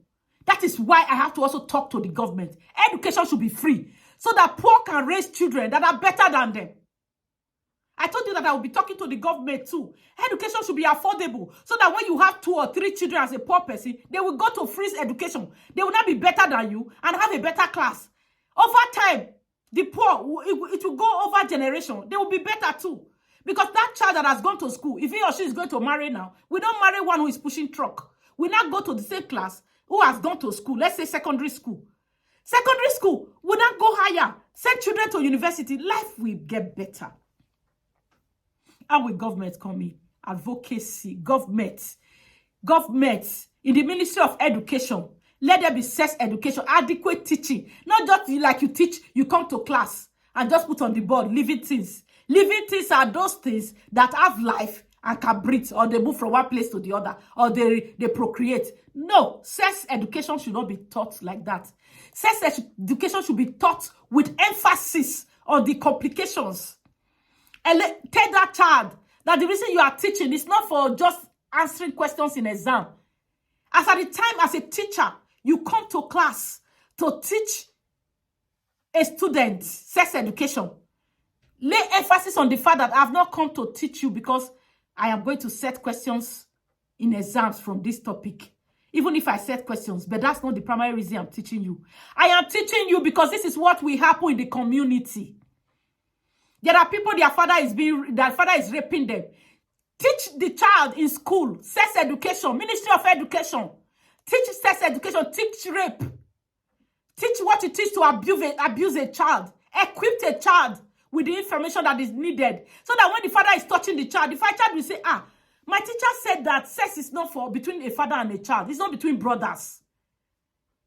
That is why I have to also talk to the government. Education should be free so that poor can raise children that are better than them. I told you that I will be talking to the government too. Education should be affordable so that when you have 2 or 3 children as a poor person, they will go to free education. They will not be better than you and have a better class. Over time, the poor, it will go over generation. They will be better too. Because that child that has gone to school, if he or she is going to marry now, we don't marry one who is pushing truck. We not go to the same class who has gone to school, let's say secondary school. Secondary school will not go higher. Send children to university. Life will get better. How will government come in? Advocacy, government in the Ministry of Education. Let there be sex education, adequate teaching. Not just like you teach, you come to class and just put on the board living things. Living things are those things that have life and can breathe, or they move from one place to the other, or they procreate. No, sex education should not be taught like that. Sex education should be taught with emphasis on the complications. And tell that child that the reason you are teaching is not for just answering questions in exam. As at the time, as a teacher, you come to class to teach a student sex education. Lay emphasis on the fact that I have not come to teach you because I am going to set questions in exams from this topic. Even if I set questions, but that's not the primary reason I'm teaching you. I am teaching you because this is what will happen in the community. There are people, their father is raping them. Teach the child in school, sex education, Ministry of Education. Teach sex education, teach rape. Teach what it is to abuse a child. Equip a child with the information that is needed. So that when the father is touching the child will say, my teacher said that sex is not for between a father and a child. It's not between brothers.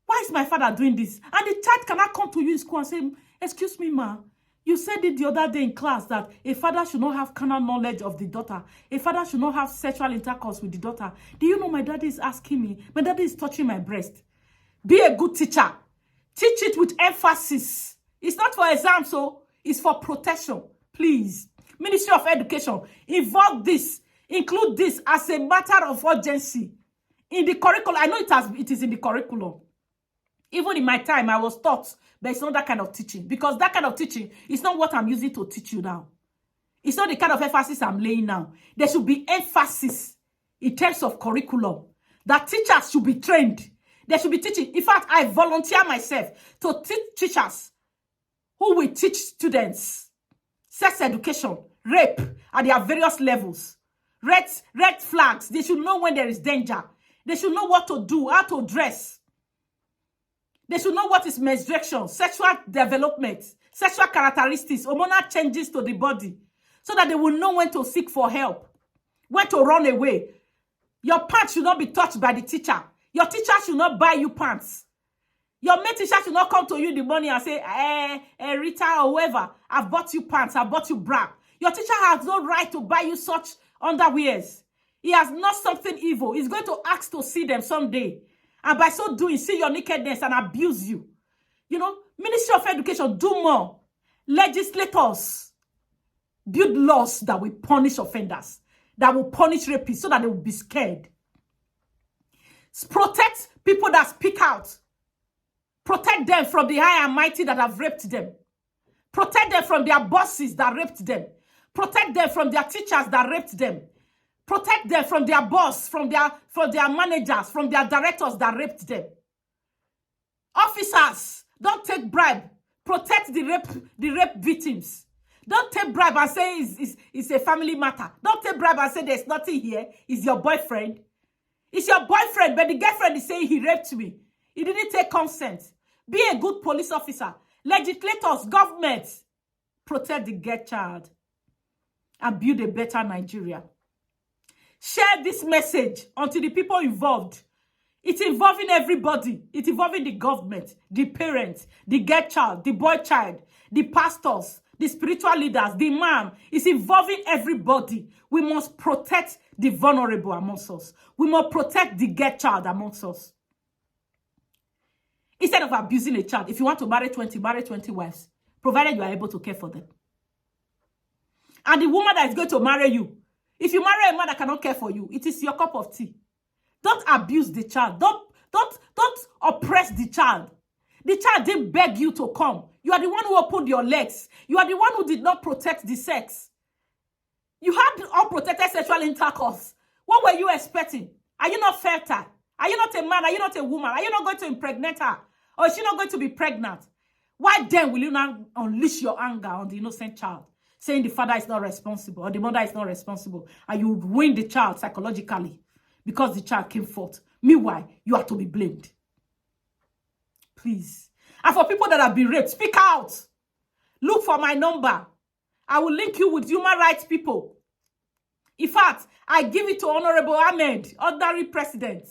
Why is my father doing this? And the child cannot come to you in school and say, excuse me, ma. You said it the other day in class that a father should not have carnal knowledge of the daughter. A father should not have sexual intercourse with the daughter. Do you know my daddy is asking me? My daddy is touching my breast. Be a good teacher. Teach it with emphasis. It's not for exams, so it's for protection. Please. Ministry of Education, involve this. Include this as a matter of urgency. In the curriculum, I know it is in the curriculum. Even in my time, I was taught, but it's not that kind of teaching. Because that kind of teaching is not what I'm using to teach you now. It's not the kind of emphasis I'm laying now. There should be emphasis in terms of curriculum. That teachers should be trained. They should be teaching. In fact, I volunteer myself to teach teachers who will teach students sex education, rape at their various levels. Red flags. They should know when there is danger. They should know what to do, how to dress. They should know what is menstruation, sexual development, sexual characteristics, hormonal changes to the body, so that they will know when to seek for help, when to run away. Your pants should not be touched by the teacher. Your teacher should not buy you pants. Your mate teacher should not come to you in the morning and say, Rita or whoever, I've bought you pants, I've bought you bra. Your teacher has no right to buy you such underwears. He has not something evil. He's going to ask to see them someday. And by so doing, see your nakedness and abuse you. You know, Ministry of Education, do more. Legislators, build laws that will punish offenders, that will punish rapists so that they will be scared. Protect people that speak out. Protect them from the high and mighty that have raped them. Protect them from their bosses that raped them. Protect them from their teachers that raped them. Protect them from their boss, from their managers, from their directors that raped them. Officers, don't take bribe. Protect the rape victims. Don't take bribe and say it's a family matter. Don't take bribe and say there's nothing here. It's your boyfriend. It's your boyfriend, but the girlfriend is saying he raped me. He didn't take consent. Be a good police officer. Legislators, government, protect the girl child and build a better Nigeria. Share this message unto the people involved. It's involving everybody. It's involving the government, the parents, the girl child, the boy child, the pastors, the spiritual leaders, the imam. It's involving everybody. We must protect the vulnerable amongst us. We must protect the girl child amongst us. Instead of abusing a child, if you want to marry 20 wives, provided you are able to care for them. And the woman that is going to marry you, if you marry a man that cannot care for you, it is your cup of tea. Don't abuse the child. Don't oppress the child. The child didn't beg you to come. You are the one who opened your legs. You are the one who did not protect the sex. You had unprotected sexual intercourse. What were you expecting? Are you not fertile? Are you not a man? Are you not a woman? Are you not going to impregnate her? Or is she not going to be pregnant? Why then will you not unleash your anger on the innocent child, saying the father is not responsible or the mother is not responsible, and you ruin the child psychologically because the child came forth? Meanwhile, you are to be blamed. Please. And for people that have been raped, speak out. Look for my number. I will link you with human rights people. In fact, I give it to Honorable Ahmed, ordinary president.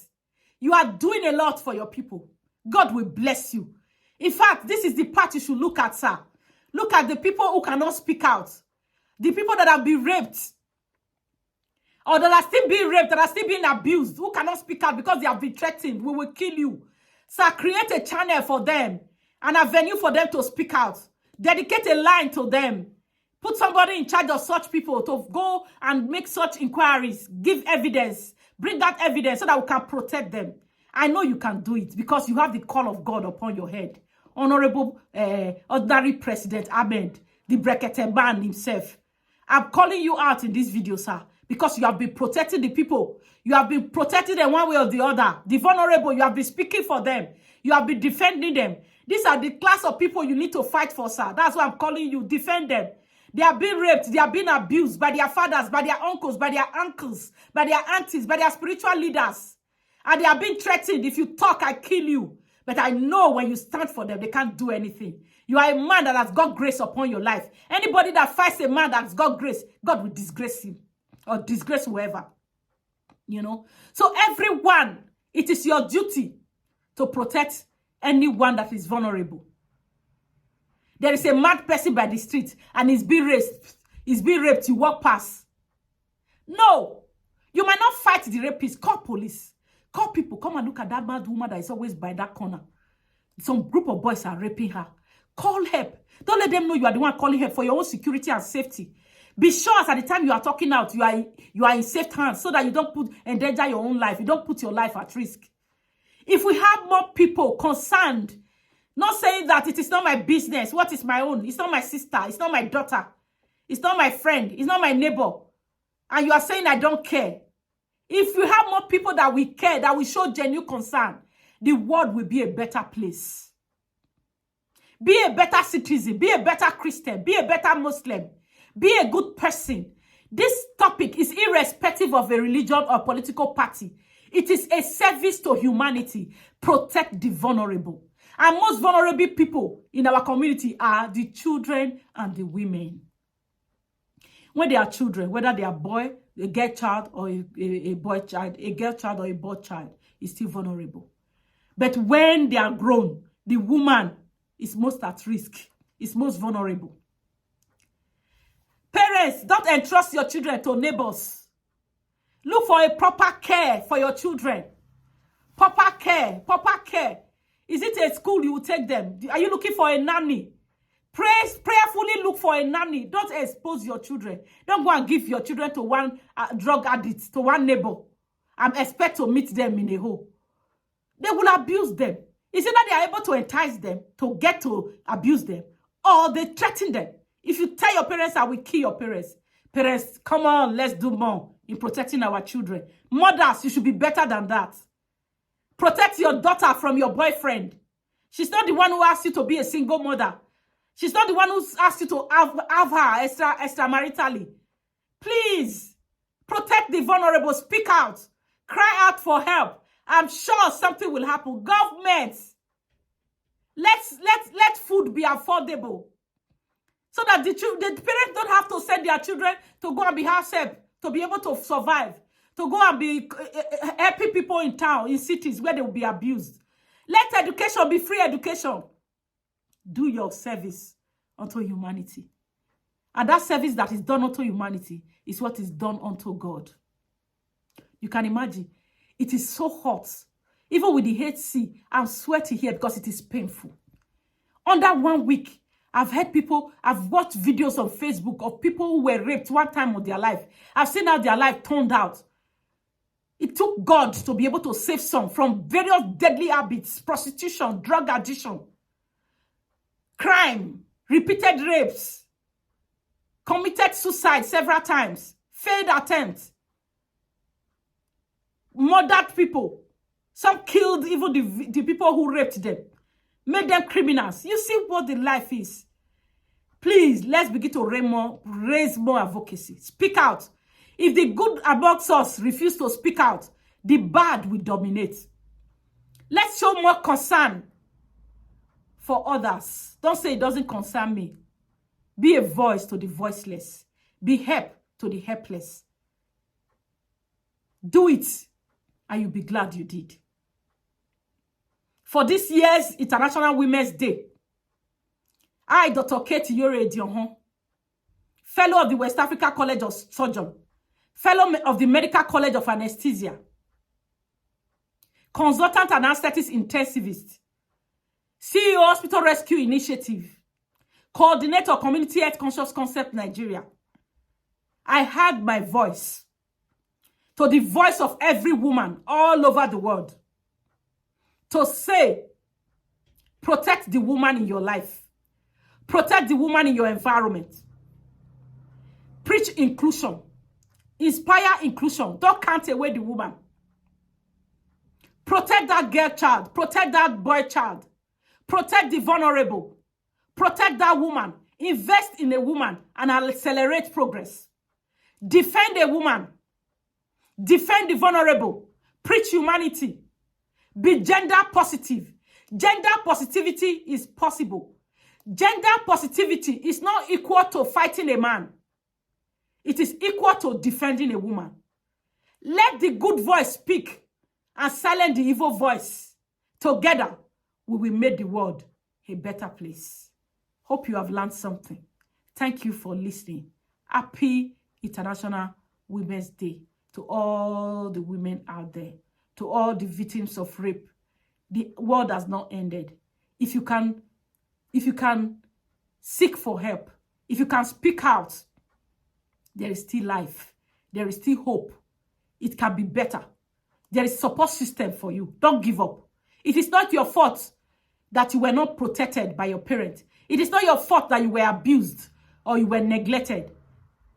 You are doing a lot for your people. God will bless you. In fact, this is the part you should look at, sir. Look at the people who cannot speak out. The people that have been raped. Or that are still being raped, that are still being abused, who cannot speak out because they have been threatened. We will kill you. Sir, create a channel for them. An avenue for them to speak out. Dedicate a line to them. Put somebody in charge of such people to go and make such inquiries. Give evidence. Bring that evidence so that we can protect them. I know you can do it because you have the call of God upon your head. Honorable ordinary President Ahmed, the Brekete man himself. I'm calling you out in this video, sir, because you have been protecting the people. You have been protecting them one way or the other. The vulnerable, you have been speaking for them. You have been defending them. These are the class of people you need to fight for, sir. That's why I'm calling you. Defend them. They are being raped. They are being abused by their fathers, by their uncles, by their by their aunties, by their spiritual leaders. And they are being threatened. If you talk, I kill you. But I know when you stand for them, they can't do anything. You are a man that has got grace upon your life. Anybody that fights a man that has got grace, God will disgrace him. Or disgrace whoever. You know? So everyone, it is your duty to protect anyone that is vulnerable. There is a mad person by the street and he's being raped. He's being raped. You walk past. No. You might not fight the rapist. Call police. Call people. Come and look at that mad woman that is always by that corner. Some group of boys are raping her. Call help. Don't let them know you are the one calling help for your own security and safety. Be sure as at the time you are talking out, you are in safe hands so that you don't endanger your own life. You don't put your life at risk. If we have more people concerned, not saying that it is not my business, what is my own? It's not my sister, it's not my daughter, it's not my friend, it's not my neighbor. And you are saying I don't care. If we have more people that we care, that we show genuine concern, the world will be a better place. Be a better citizen, be a better Christian, be a better Muslim, be a good person. This topic is irrespective of a religion or political party. It is a service to humanity. Protect the vulnerable. And most vulnerable people in our community are the children and the women. When they are children, whether they are boy, a girl child, or a boy child, a girl child or a boy child, is still vulnerable. But when they are grown, the woman is most at risk, is most vulnerable. Parents, don't entrust your children to neighbors. Look for a proper care for your children. Proper care, proper care. Is it a school you will take them? Are you looking for a nanny? Prayerfully look for a nanny. Don't expose your children. Don't go and give your children to one drug addict, to one neighbor, and expect to meet them in a hole. They will abuse them. Is it that they are able to entice them to get to abuse them, or they threaten them? If you tell your parents, I will kill your parents. Parents, come on, let's do more in protecting our children. Mothers, you should be better than that. Protect your daughter from your boyfriend. She's not the one who asked you to be a single mother. She's not the one who asked you to have her extramaritally. Please, protect the vulnerable. Speak out. Cry out for help. I'm sure something will happen. Government, let food be affordable, so that the parents don't have to send their children to go and be house help, to be able to survive, to go and be helping people in town, in cities where they will be abused. Let education be free education. Do your service unto humanity. And that service that is done unto humanity is what is done unto God. You can imagine. It is so hot. Even with the HC, I'm sweaty here because it is painful. Under 1 week, I've watched videos on Facebook of people who were raped one time of their life. I've seen how their life turned out. It took God to be able to save some from various deadly habits, prostitution, drug addiction, crime, repeated rapes, committed suicide several times, failed attempts, murdered people. Some killed even the people who raped them, made them criminals. You see what the life is. Please, let's begin to raise more advocacy. Speak out. If the good amongst us refuse to speak out, the bad will dominate. Let's show more concern for others. Don't say it doesn't concern me. Be a voice to the voiceless. Be help to the helpless. Do it, and you'll be glad you did. For this year's International Women's Day, I, Dr. Kate Iyore Edionhon, Fellow of the West Africa College of Surgeons, Fellow of the Medical College of Anesthesia, Consultant Anesthetics Intensivist, CEO Hospital Rescue Initiative, Coordinator Community Health Conscious Concept Nigeria. I had my voice to the voice of every woman all over the world to say, protect the woman in your life. Protect the woman in your environment. Preach inclusion. Inspire inclusion. Don't count away the woman. Protect that girl child. Protect that boy child. Protect the vulnerable. Protect that woman. Invest in a woman and accelerate progress. Defend a woman. Defend the vulnerable. Preach humanity. Be gender positive. Gender positivity is possible. Gender positivity is not equal to fighting a man. It is equal to defending a woman. Let the good voice speak and silence the evil voice. Together, we will make the world a better place. Hope you have learned something. Thank you for listening. Happy International Women's Day to all the women out there, to all the victims of rape. The world has not ended. If you can seek for help, if you can speak out, there is still life. There is still hope. It can be better. There is support system for you. Don't give up. It is not your fault that you were not protected by your parents. It is not your fault that you were abused or you were neglected.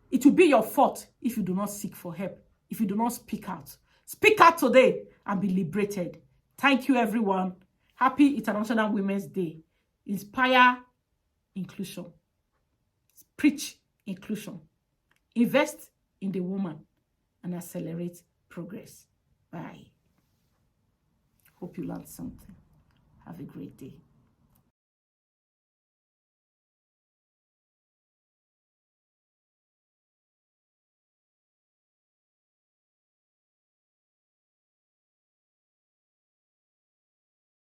It will be your fault if you do not seek for help, if you do not speak out. Speak out today and be liberated. Thank you, everyone. Happy International Women's Day. Inspire inclusion. Preach inclusion. Invest in the woman and accelerate progress. Bye. Hope you learned something. Have a great day.